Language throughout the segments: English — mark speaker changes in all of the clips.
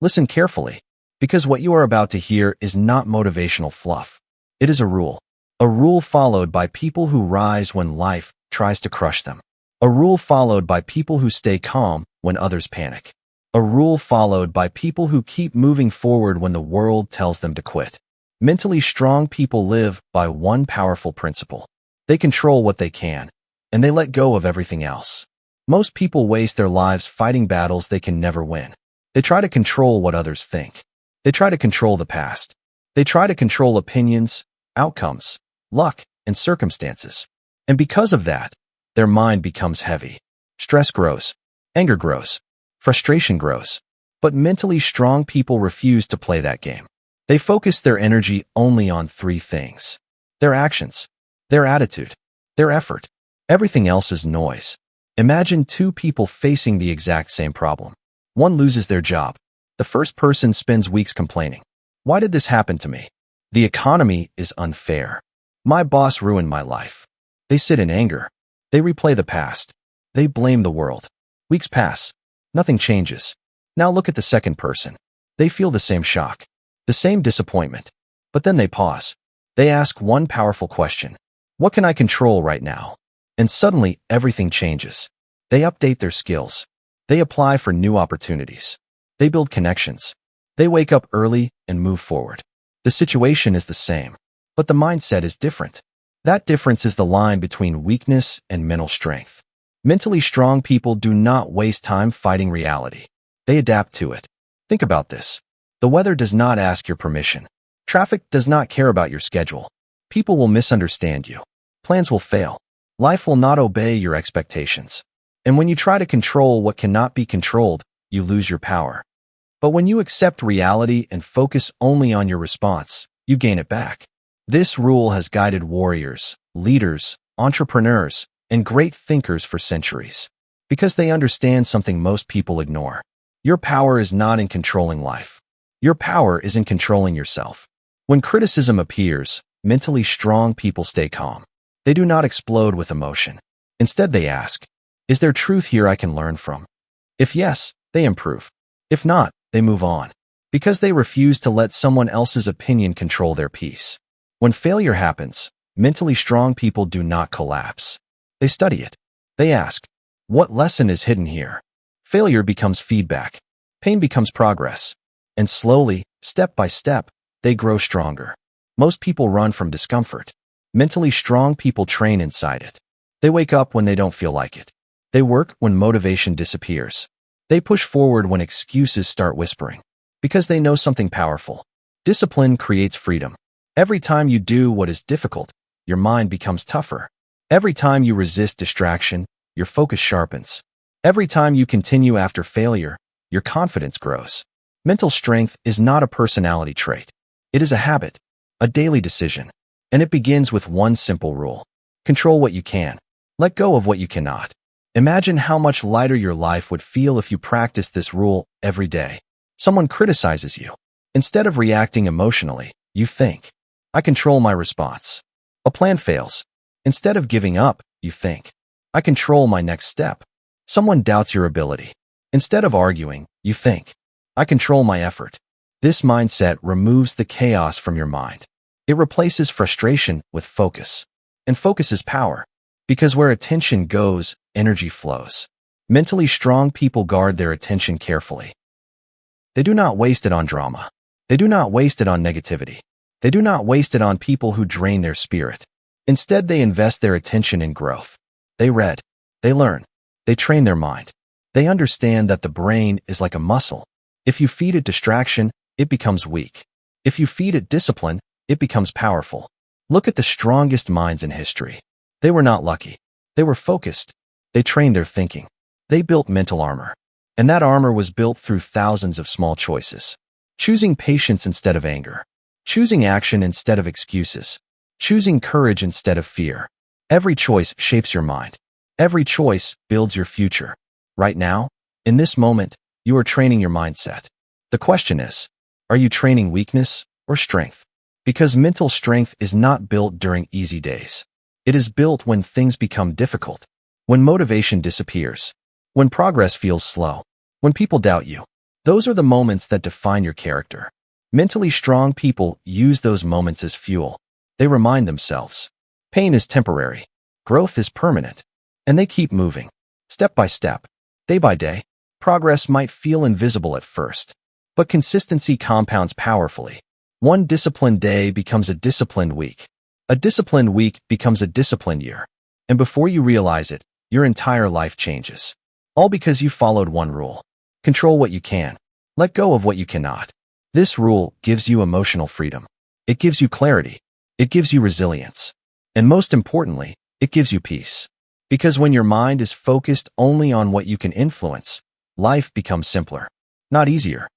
Speaker 1: Listen carefully, because what you are about to hear is not motivational fluff. It is a rule followed by people who rise when life tries to crush them. A rule followed by people who stay calm when others panic. A rule followed by people who keep moving forward when the world tells them to quit. Mentally strong people live by one powerful principle. They control what they can, and they let go of everything else. Most people waste their lives fighting battles they can never win. They try to control what others think. They try to control the past. They try to control opinions, outcomes, luck, and circumstances. And because of that, their mind becomes heavy. Stress grows. Anger grows. Frustration grows. But mentally strong people refuse to play that game. They focus their energy only on three things: their actions, their attitude, their effort. Everything else is noise. Imagine two people facing the exact same problem. One loses their job. The first person spends weeks complaining. Why did this happen to me? The economy is unfair. My boss ruined my life. They sit in anger. They replay the past. They blame the world. Weeks pass. Nothing changes. Now look at the second person. They feel the same shock, the same disappointment. But then they pause. They ask one powerful question. What can I control right now? And suddenly everything changes. They update their skills. They apply for new opportunities. They build connections. They wake up early and move forward. The situation is the same, but the mindset is different. That difference is the line between weakness and mental strength. Mentally strong people do not waste time fighting reality. They adapt to it. Think about this. The weather does not ask your permission. Traffic does not care about your schedule. People will misunderstand you. Plans will fail. Life will not obey your expectations. And when you try to control what cannot be controlled, you lose your power. But when you accept reality and focus only on your response, you gain it back. This rule has guided warriors, leaders, entrepreneurs, and great thinkers for centuries. Because they understand something most people ignore. Your power is not in controlling life. Your power is in controlling yourself. When criticism appears, mentally strong people stay calm. They do not explode with emotion. Instead, they ask, is there truth here I can learn from? If yes, they improve. If not, they move on. Because they refuse to let someone else's opinion control their peace. When failure happens, mentally strong people do not collapse. They study it. They ask, what lesson is hidden here? Failure becomes feedback. Pain becomes progress. And slowly, step by step, they grow stronger. Most people run from discomfort. Mentally strong people train inside it. They wake up when they don't feel like it. They work when motivation disappears. They push forward when excuses start whispering. Because they know something powerful. Discipline creates freedom. Every time you do what is difficult, your mind becomes tougher. Every time you resist distraction, your focus sharpens. Every time you continue after failure, your confidence grows. Mental strength is not a personality trait. It is a habit, a daily decision. And it begins with one simple rule. Control what you can. Let go of what you cannot. Imagine how much lighter your life would feel if you practiced this rule every day. Someone criticizes you. Instead of reacting emotionally, you think, I control my response. A plan fails. Instead of giving up, you think, I control my next step. Someone doubts your ability. Instead of arguing, you think, I control my effort. This mindset removes the chaos from your mind. It replaces frustration with focus. And focus is power. Because where attention goes, energy flows. Mentally strong people guard their attention carefully. They do not waste it on drama. They do not waste it on negativity. They do not waste it on people who drain their spirit. Instead, they invest their attention in growth. They read. They learn. They train their mind. They understand that the brain is like a muscle. If you feed it distraction, it becomes weak. If you feed it discipline, it becomes powerful. Look at the strongest minds in history. They were not lucky. They were focused. They trained their thinking. They built mental armor. And that armor was built through thousands of small choices. Choosing patience instead of anger. Choosing action instead of excuses. Choosing courage instead of fear. Every choice shapes your mind. Every choice builds your future. Right now, in this moment, you are training your mindset. The question is, are you training weakness or strength? Because mental strength is not built during easy days. It is built when things become difficult, when motivation disappears, when progress feels slow, when people doubt you. Those are the moments that define your character. Mentally strong people use those moments as fuel. They remind themselves, pain is temporary, growth is permanent, and they keep moving. Step by step, day by day, progress might feel invisible at first, but consistency compounds powerfully. One disciplined day becomes a disciplined week. A disciplined week becomes a disciplined year. And before you realize it, your entire life changes. All because you followed one rule. Control what you can. Let go of what you cannot. This rule gives you emotional freedom. It gives you clarity. It gives you resilience. And most importantly, it gives you peace. Because when your mind is focused only on what you can influence, life becomes simpler, not easier.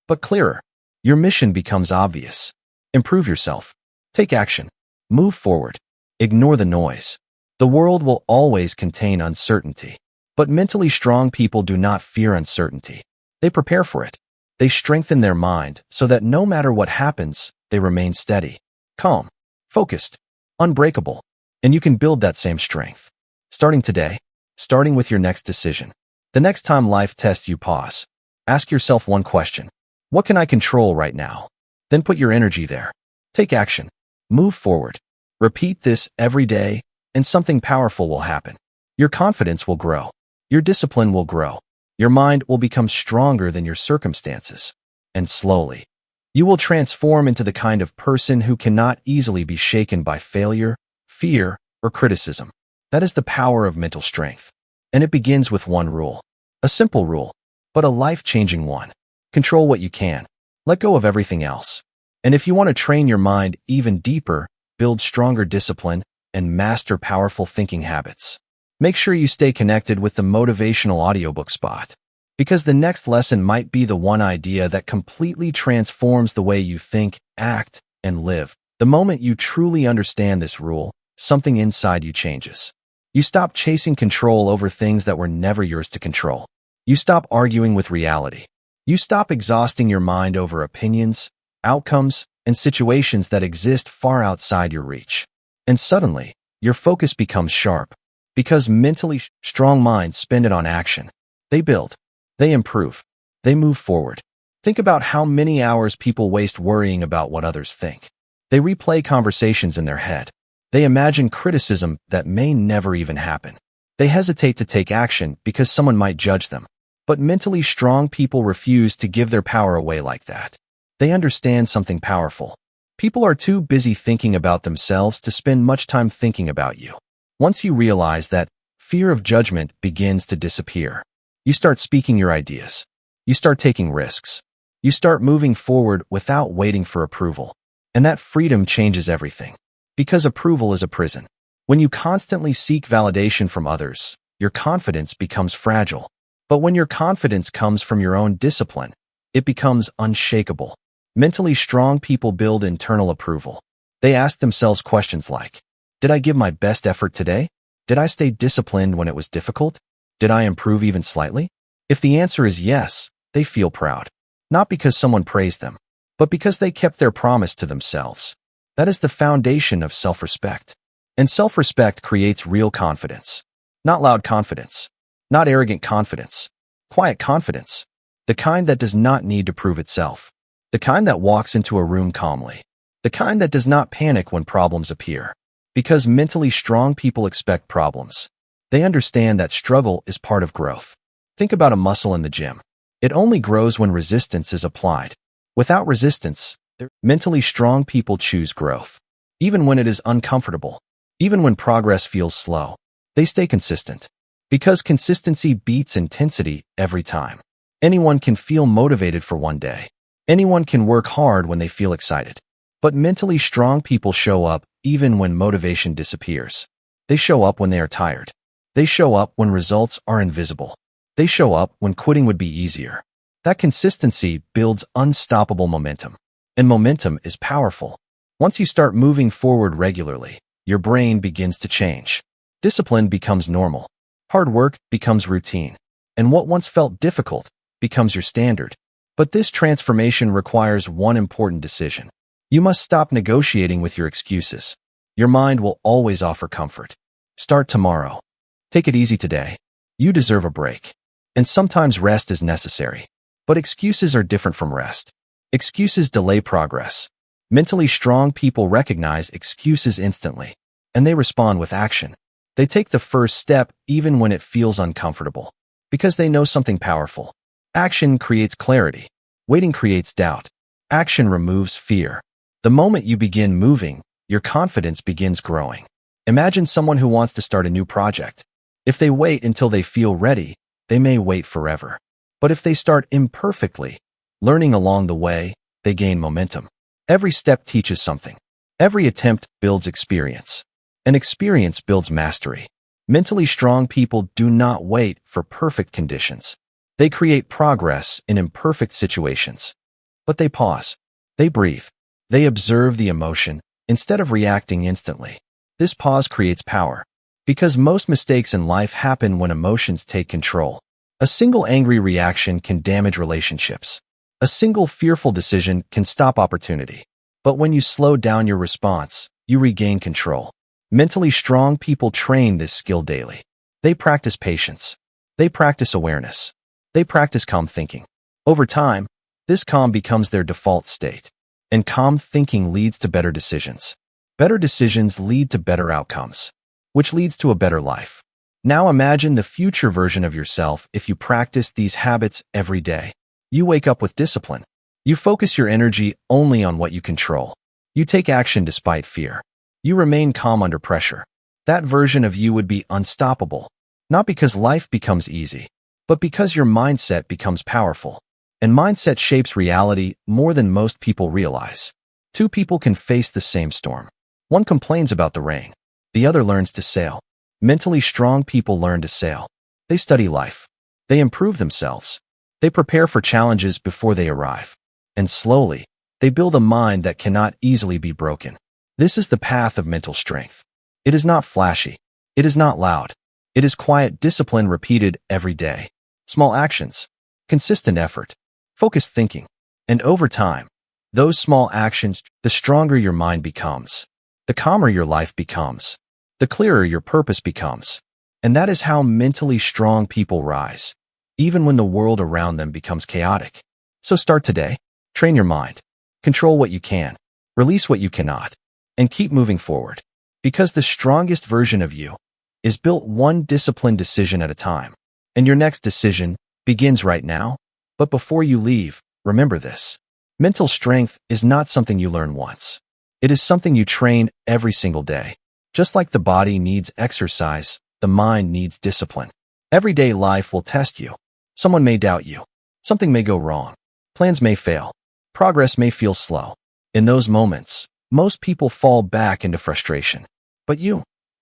Speaker 1: But clearer. Your mission becomes obvious. Improve yourself. Take action. Move forward. Ignore the noise. The world will always contain uncertainty. But mentally strong people do not fear uncertainty. They prepare for it. They strengthen their mind so that no matter what happens, they remain steady, calm, focused, unbreakable. And you can build that same strength. Starting today, starting with your next decision. The next time life tests you, pause. Ask yourself one question. What can I control right now? Then put your energy there. Take action. Move forward. Repeat this every day, and something powerful will happen. Your confidence will grow. Your discipline will grow. Your mind will become stronger than your circumstances. And slowly, you will transform into the kind of person who cannot easily be shaken by failure, fear, or criticism. That is the power of mental strength. And it begins with one rule. A simple rule, but a life-changing one. Control what you can. Let go of everything else. And if you want to train your mind even deeper, build stronger discipline, and master powerful thinking habits, make sure you stay connected with the Motivational Audiobook Spot. Because the next lesson might be the one idea that completely transforms the way you think, act, and live. The moment you truly understand this rule, something inside you changes. You stop chasing control over things that were never yours to control. You stop arguing with reality. You stop exhausting your mind over opinions, outcomes, and situations that exist far outside your reach. And suddenly, your focus becomes sharp. Because mentally strong minds spend it on action. They build. They improve. They move forward. Think about how many hours people waste worrying about what others think. They replay conversations in their head. They imagine criticism that may never even happen. They hesitate to take action because someone might judge them. But mentally strong people refuse to give their power away like that. They understand something powerful. People are too busy thinking about themselves to spend much time thinking about you. Once you realize that, fear of judgment begins to disappear. You start speaking your ideas. You start taking risks. You start moving forward without waiting for approval. And that freedom changes everything. Because approval is a prison. When you constantly seek validation from others, your confidence becomes fragile. But when your confidence comes from your own discipline, it becomes unshakable. Mentally strong people build internal approval. They ask themselves questions like, did I give my best effort today? Did I stay disciplined when it was difficult? Did I improve even slightly? If the answer is yes, they feel proud. Not because someone praised them, but because they kept their promise to themselves. That is the foundation of self-respect. And self-respect creates real confidence. Not loud confidence. Not arrogant confidence. Quiet confidence. The kind that does not need to prove itself. The kind that walks into a room calmly. The kind that does not panic when problems appear. Because mentally strong people expect problems. They understand that struggle is part of growth. Think about a muscle in the gym. It only grows when resistance is applied. Without resistance, mentally strong people choose growth. Even when it is uncomfortable. Even when progress feels slow. They stay consistent. Because consistency beats intensity every time. Anyone can feel motivated for one day. Anyone can work hard when they feel excited. But mentally strong people show up even when motivation disappears. They show up when they are tired. They show up when results are invisible. They show up when quitting would be easier. That consistency builds unstoppable momentum. And momentum is powerful. Once you start moving forward regularly, your brain begins to change. Discipline becomes normal. Hard work becomes routine. And what once felt difficult becomes your standard. But this transformation requires one important decision. You must stop negotiating with your excuses. Your mind will always offer comfort. Start tomorrow. Take it easy today. You deserve a break. And sometimes rest is necessary. But excuses are different from rest. Excuses delay progress. Mentally strong people recognize excuses instantly, and they respond with action. They take the first step even when it feels uncomfortable, because they know something powerful. Action creates clarity. Waiting creates doubt. Action removes fear. The moment you begin moving, your confidence begins growing. Imagine someone who wants to start a new project. If they wait until they feel ready, they may wait forever. But if they start imperfectly, learning along the way, they gain momentum. Every step teaches something. Every attempt builds experience. And experience builds mastery. Mentally strong people do not wait for perfect conditions. They create progress in imperfect situations. But they pause. They breathe. They observe the emotion instead of reacting instantly. This pause creates power. Because most mistakes in life happen when emotions take control. A single angry reaction can damage relationships. A single fearful decision can stop opportunity. But when you slow down your response, you regain control. Mentally strong people train this skill daily. They practice patience. They practice awareness. They practice calm thinking. Over time, this calm becomes their default state. And calm thinking leads to better decisions. Better decisions lead to better outcomes, which leads to a better life. Now imagine the future version of yourself if you practice these habits every day. You wake up with discipline. You focus your energy only on what you control. You take action despite fear. You remain calm under pressure. That version of you would be unstoppable, not because life becomes easy, but because your mindset becomes powerful. And mindset shapes reality more than most people realize. Two people can face the same storm. One complains about the rain. The other learns to sail. Mentally strong people learn to sail. They study life. They improve themselves. They prepare for challenges before they arrive. And slowly, they build a mind that cannot easily be broken. This is the path of mental strength. It is not flashy. It is not loud. It is quiet discipline repeated every day. Small actions, consistent effort, focused thinking. And over time, those small actions, the stronger your mind becomes, the calmer your life becomes, the clearer your purpose becomes. And that is how mentally strong people rise, even when the world around them becomes chaotic. So start today. Train your mind. Control what you can. Release what you cannot. And keep moving forward. Because the strongest version of you is built one disciplined decision at a time. And your next decision begins right now. But before you leave, remember this. Mental strength is not something you learn once. It is something you train every single day. Just like the body needs exercise, the mind needs discipline. Everyday life will test you. Someone may doubt you. Something may go wrong. Plans may fail. Progress may feel slow. In those moments, most people fall back into frustration. But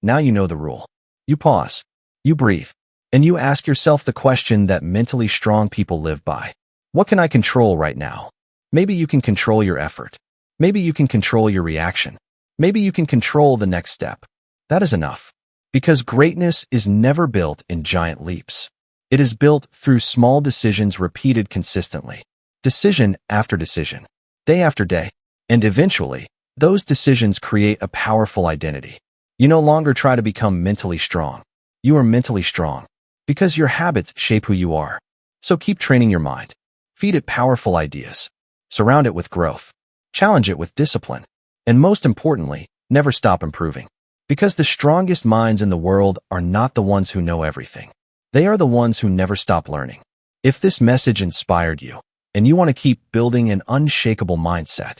Speaker 1: now you know the rule. You pause. You breathe. And you ask yourself the question that mentally strong people live by. What can I control right now? Maybe you can control your effort. Maybe you can control your reaction. Maybe you can control the next step. That is enough. Because greatness is never built in giant leaps. It is built through small decisions repeated consistently. Decision after decision. Day after day. And eventually, those decisions create a powerful identity. You no longer try to become mentally strong. You are mentally strong. Because your habits shape who you are. So keep training your mind. Feed it powerful ideas. Surround it with growth. Challenge it with discipline. And most importantly, never stop improving. Because the strongest minds in the world are not the ones who know everything. They are the ones who never stop learning. If this message inspired you, and you want to keep building an unshakable mindset,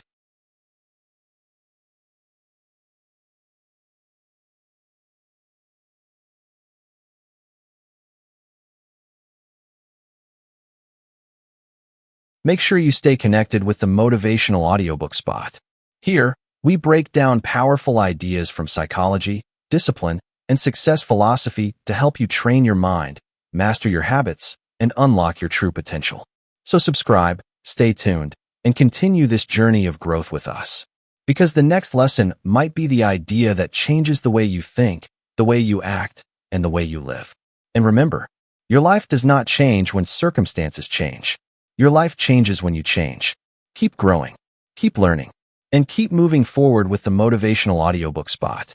Speaker 1: make sure you stay connected with the Motivational Audiobook Spot. Here, we break down powerful ideas from psychology, discipline, and success philosophy to help you train your mind, master your habits, and unlock your true potential. So subscribe, stay tuned, and continue this journey of growth with us. Because the next lesson might be the idea that changes the way you think, the way you act, and the way you live. And remember, your life does not change when circumstances change. Your life changes when you change. Keep growing, keep learning, and keep moving forward with the Motivational Audiobook Spot.